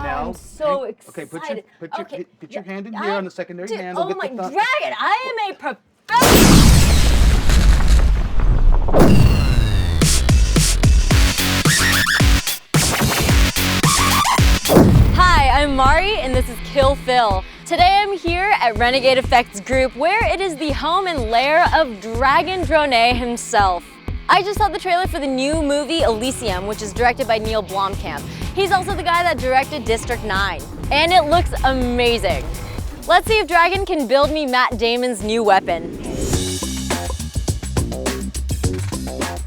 now. I'm so excited. Okay, put your hand in here on the secondary Dude, handle. oh Get my the thumb. dragon! I am a professional. Hi, I'm Mari, and this is Kill Phil. Today I'm here at Renegade Effects Group, where it is the home and lair of Dragon Drone himself. I just saw the trailer for the new movie Elysium, which is directed by Neil Blomkamp. He's also the guy that directed District 9, and it looks amazing. Let's see if Dragon can build me Matt Damon's new weapon.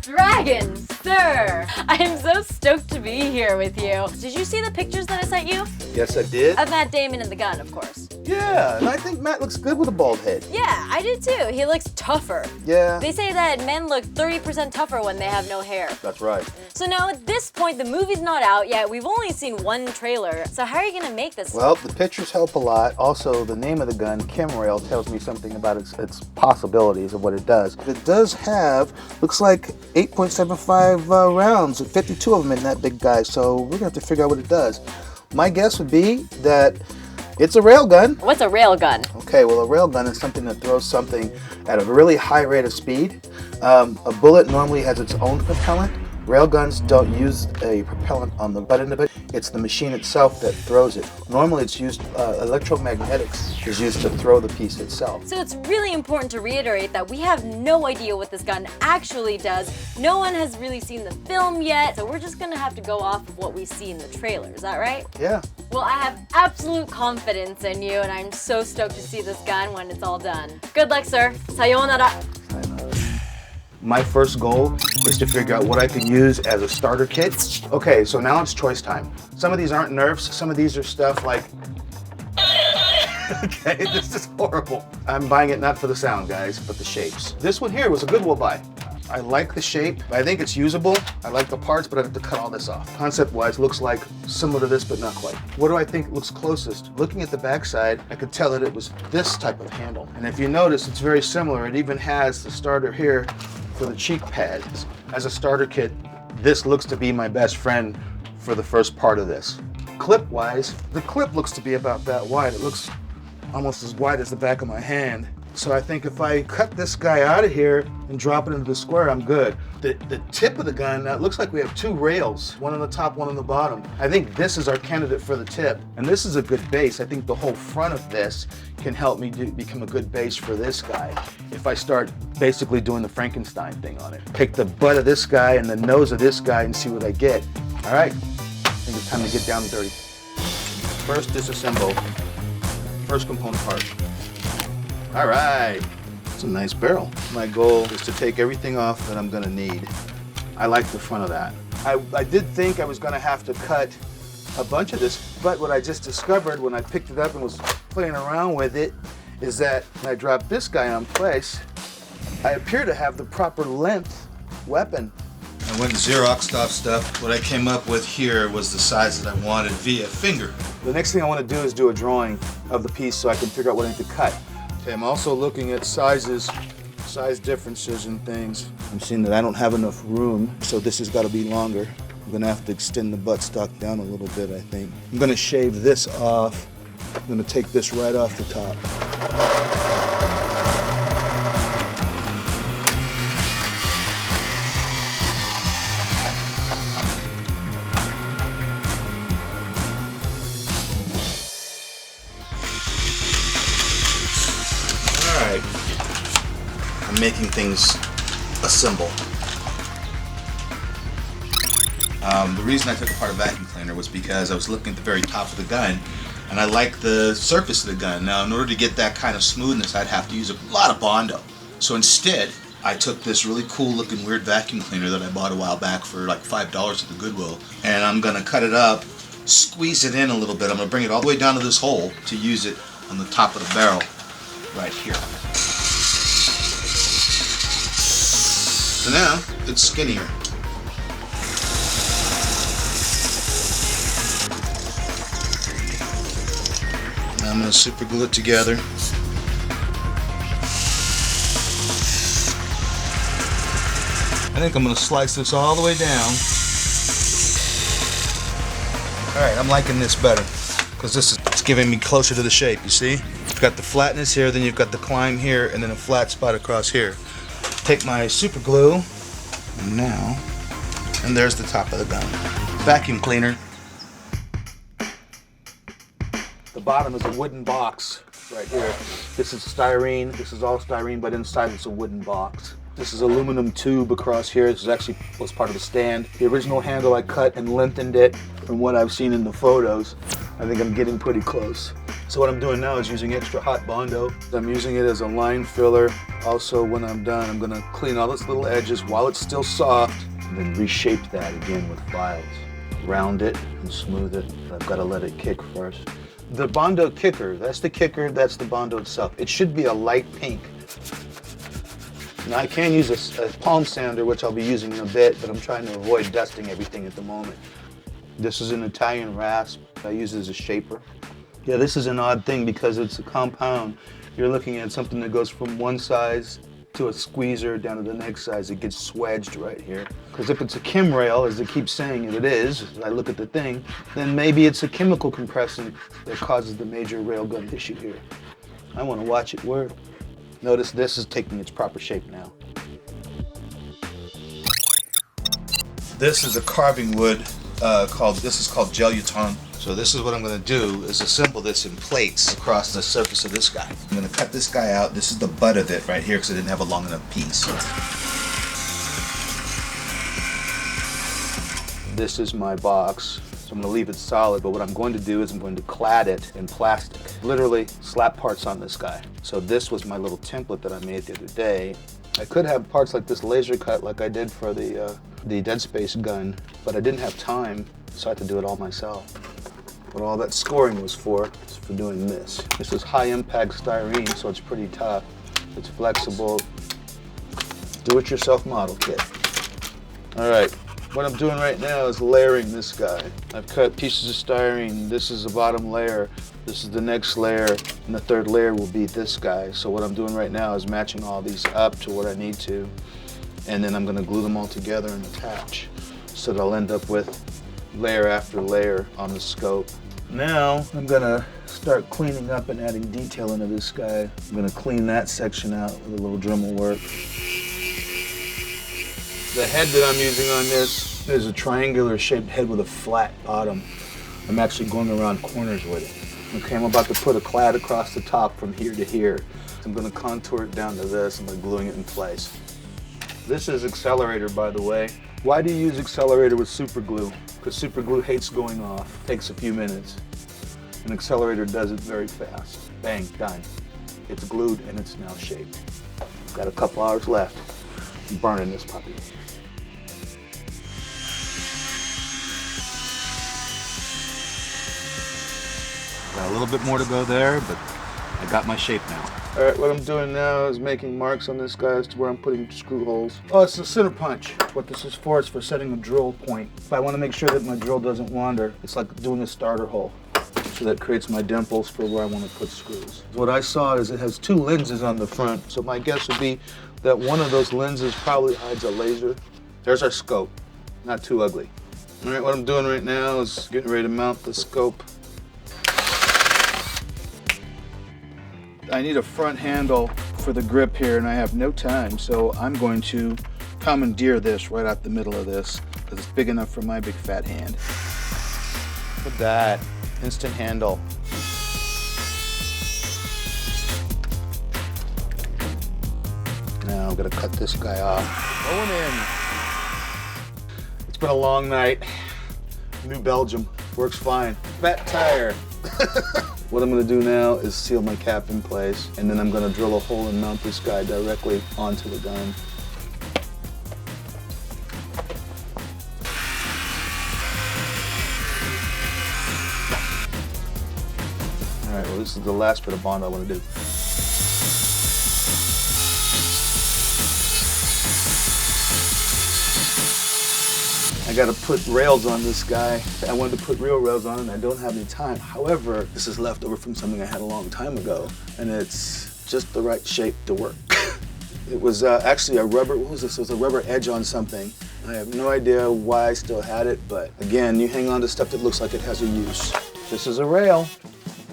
Dragon, sir! I am so stoked to be here with you. Did you see the pictures that I sent you? Yes, I did. Of Matt Damon and the gun, of course. Yeah, and I think Matt looks good with a bald head. Yeah, I did too. He looks tougher. Yeah. They say that men look 30% tougher when they have no hair. That's right. So now at this point, the movie's not out yet. We've only seen one trailer. So how are you gonna make this? Well, the pictures help a lot. Also, the name of the gun, Chemrail, tells me something about its possibilities of what it does. It does have, looks like 8.75 rounds, 52 of them in that big guy. So we're gonna have to figure out what it does. My guess would be that it's a railgun. What's a railgun? Okay, well, a railgun is something that throws something at a really high rate of speed. A bullet normally has its own propellant. Railguns don't use a propellant on the butt end of it. It's the machine itself that throws it. Normally it's used, electromagnetics is used to throw the piece itself. So it's really important to reiterate that we have no idea what this gun actually does. No one has really seen the film yet, so we're just gonna have to go off of what we see in the trailer. Is that right? Yeah. Well, I have absolute confidence in you, and I'm so stoked to see this gun when it's all done. Good luck, sir. Sayonara. My first goal is to figure out what I could use as a starter kit. Okay, so now it's choice time. Some of these aren't nerfs, some of these are stuff like, okay, this is horrible. I'm buying it not for the sound, guys, but the shapes. This one here was a Goodwill buy. I like the shape. I think it's usable. I like the parts, but I have to cut all this off. Concept-wise, looks like similar to this, but not quite. What do I think looks closest? Looking at the backside, I could tell that it was this type of handle. And if you notice, it's very similar. It even has the starter here for the cheek pads. As a starter kit, this looks to be my best friend for the first part of this. Clip-wise, the clip looks to be about that wide. It looks almost as wide as the back of my hand. So I think if I cut this guy out of here and drop it into the square, I'm good. The tip of the gun, it looks like we have two rails, one on the top, one on the bottom. I think this is our candidate for the tip. And this is a good base. I think the whole front of this can help me become a good base for this guy. If I start basically doing the Frankenstein thing on it. Take the butt of this guy and the nose of this guy and see what I get. All right, I think it's time to get down and dirty. First, disassemble. First component part. All right, it's a nice barrel. My goal is to take everything off that I'm gonna need. I like the front of that. I did think I was gonna have to cut a bunch of this, but what I just discovered when I picked it up and was playing around with it is that when I drop this guy on place, I appear to have the proper length weapon. I went and Xeroxed off stuff. What I came up with here was the size that I wanted via finger. The next thing I wanna do is do a drawing of the piece so I can figure out what I need to cut. Okay, I'm also looking at sizes, size differences and things. I'm seeing that I don't have enough room, so this has got to be longer. I'm gonna have to extend the buttstock down a little bit, I think. I'm gonna shave this off. I'm gonna take this right off the top. I'm making things assemble. The reason I took apart a vacuum cleaner was because I was looking at the very top of the gun and I like the surface of the gun. Now in order to get that kind of smoothness I'd have to use a lot of Bondo. So instead I took this really cool looking weird vacuum cleaner that I bought a while back for like $5 at the Goodwill, and I'm gonna cut it up, squeeze it in a little bit. I'm gonna bring it all the way down to this hole to use it on the top of the barrel right here. So now, it's skinnier. Now I'm going to super glue it together. I think I'm going to slice this all the way down. All right, I'm liking this better because it's giving me closer to the shape, you see? You've got the flatness here, then you've got the climb here, and then a flat spot across here. Take my super glue, and now, and there's the top of the gun. Vacuum cleaner. The bottom is a wooden box right here. This is styrene. This is all styrene, but inside it's a wooden box. This is aluminum tube across here. This is actually was part of the stand. The original handle I cut and lengthened it from what I've seen in the photos. I think I'm getting pretty close. So what I'm doing now is using extra hot Bondo. I'm using it as a line filler. Also, when I'm done, I'm gonna clean all its little edges while it's still soft, and then reshape that again with files. Round it and smooth it. I've gotta let it kick first. The Bondo kicker, that's the Bondo itself. It should be a light pink. Now I can use a palm sander, which I'll be using in a bit, but I'm trying to avoid dusting everything at the moment. This is an Italian rasp. I use it as a shaper. Yeah, this is an odd thing because it's a compound. You're looking at something that goes from one size to a squeezer down to the next size. It gets swedged right here. Because if it's a chemrail, as they keep saying it is, as I look at the thing, then maybe it's a chemical compressant that causes the major railgun issue here. I want to watch it work. Notice this is taking its proper shape now. This is a carving wood called Geluton. So this is what I'm going to do is assemble this in plates across the surface of this guy. I'm going to cut this guy out. This is the butt of it right here because I didn't have a long enough piece. This is my box. So I'm going to leave it solid, but what I'm going to do is I'm going to clad it in plastic. Literally slap parts on this guy. So this was my little template that I made the other day. I could have parts like this laser cut like I did for the Dead Space gun, but I didn't have time, so I had to do it all myself. What all that scoring was for is for doing this. This is high impact styrene, so it's pretty tough. It's flexible. Do-it-yourself model kit. All right. What I'm doing right now is layering this guy. I've cut pieces of styrene. This is the bottom layer. This is the next layer, and the third layer will be this guy. So what I'm doing right now is matching all these up to what I need to, and then I'm gonna glue them all together and attach. So that I'll end up with layer after layer on the scope. Now I'm gonna start cleaning up and adding detail into this guy. I'm gonna clean that section out with a little Dremel work. The head that I'm using on this is a triangular shaped head with a flat bottom. I'm actually going around corners with it. Okay, I'm about to put a clad across the top from here to here. I'm gonna contour it down to this and by gluing it in place. This is accelerator, by the way. Why do you use accelerator with super glue? Because super glue hates going off. It takes a few minutes. An accelerator does it very fast. Bang, done. It's glued and it's now shaped. Got a couple hours left. I'm burning this puppy. Got a little bit more to go there, but I got my shape now. All right, what I'm doing now is making marks on this guy as to where I'm putting screw holes. Oh, it's a center punch. What this is for setting a drill point. If I want to make sure that my drill doesn't wander, it's like doing a starter hole. So that creates my dimples for where I want to put screws. What I saw is it has two lenses on the front, so my guess would be that one of those lenses probably hides a laser. There's our scope, not too ugly. All right, what I'm doing right now is getting ready to mount the scope. I need a front handle for the grip here and I have no time, so I'm going to commandeer this right out the middle of this because it's big enough for my big fat hand. Look at that, instant handle. Now I'm gonna cut this guy off. Going in. It's been a long night. New Belgium, works fine. Fat tire. What I'm gonna do now is seal my cap in place, and then I'm gonna drill a hole and mount this guy directly onto the gun. All right, well, this is the last bit of bond I wanna do. I gotta put rails on this guy. I wanted to put real rails on and I don't have any time. However, this is left over from something I had a long time ago and it's just the right shape to work. It was actually a rubber, what was this? It was a rubber edge on something I have no idea why I still had it, but again, you hang on to stuff that looks like it has a use. This is a rail.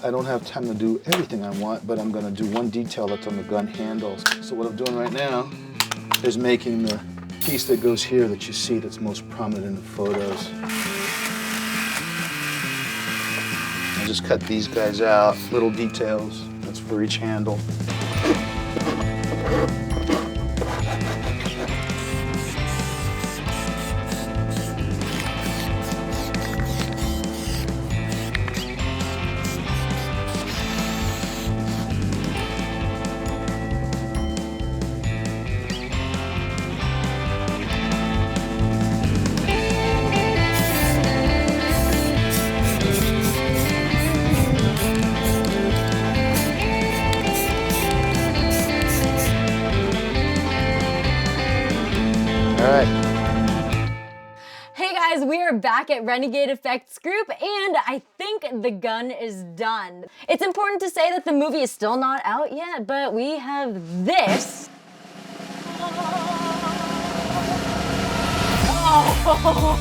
I don't have time to do everything I want, but I'm gonna do one detail that's on the gun handles. So what I'm doing right now is making the piece that goes here that you see that's most prominent in the photos. I just cut these guys out, little details. That's for each handle. Hey guys, we are back at Renegade Effects Group, and I think the gun is done. It's important to say that the movie is still not out yet, but we have this. Oh,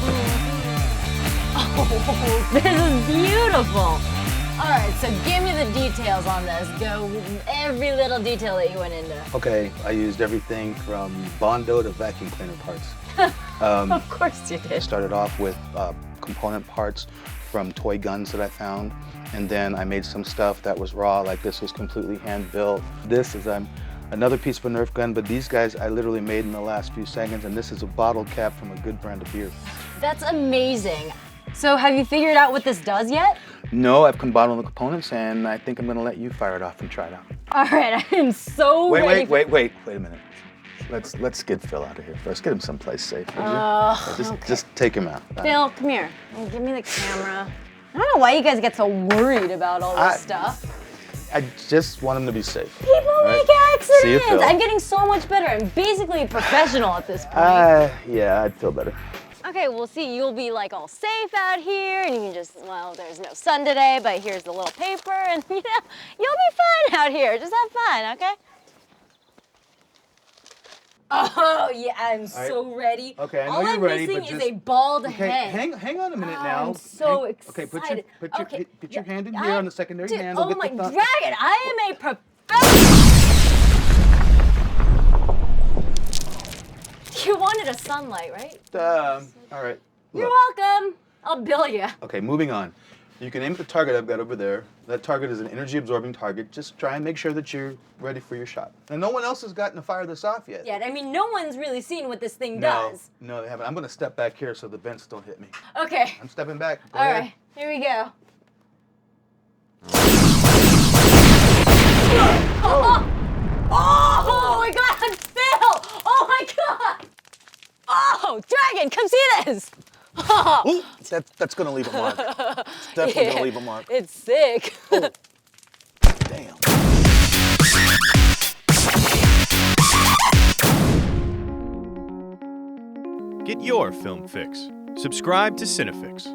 this is beautiful. All right, so give me the details on this. Go every little detail that you went into. Okay, I used everything from Bondo to vacuum cleaner parts. Of course you I did. started off with component parts from toy guns that I found, and then I made some stuff that was raw, like this was completely hand built. This is another piece of a Nerf gun, but these guys I literally made in the last few seconds, and this is a bottle cap from a good brand of beer. That's amazing. So have you figured out what this does yet? No, I've combined all the components, and I think I'm gonna let you fire it off and try it out. All right, I am so ready. Wait a minute. Let's get Phil out of here first. Get him someplace safe, would you? Just take him out. Phil, come here. Give me the camera. I don't know why you guys get so worried about all this stuff. I just want him to be safe. People right? make accidents. See you, Phil. I'm getting so much better. I'm basically a professional at this point. Yeah, I'd feel better. Okay, we'll see. You'll be like all safe out here, and you can just, well, there's no sun today, but here's the little paper, and you know, you'll be fine out here. Just have fun, okay? Oh, yeah, I'm so ready. Okay, I know all you're I'm ready, missing but is just... a bald Okay, head. hang on a minute now. I'm so excited. Okay, put your hand in here on the secondary Dude, handle. oh Get my the thumb. dragon, I am a professional. You wanted a sunlight, right? All right. You're Look. welcome. I'll bill you. Okay, moving on. You can aim at the target I've got over there. That target is an energy-absorbing target. Just try and make sure that you're ready for your shot. And no one else has gotten to fire this off yet. Yeah, I mean, no one's really seen what this thing No, does. no, they haven't. I'm gonna step back here so the vents don't hit me. Okay. I'm stepping back. Go All ahead. right, here we go. Oh my God, Phil! Oh my God! Oh, Dragon, come see this! Ooh, that's gonna leave a mark. It's definitely gonna leave a mark. It's sick. Oh. Damn. Get your film fix. Subscribe to CineFix.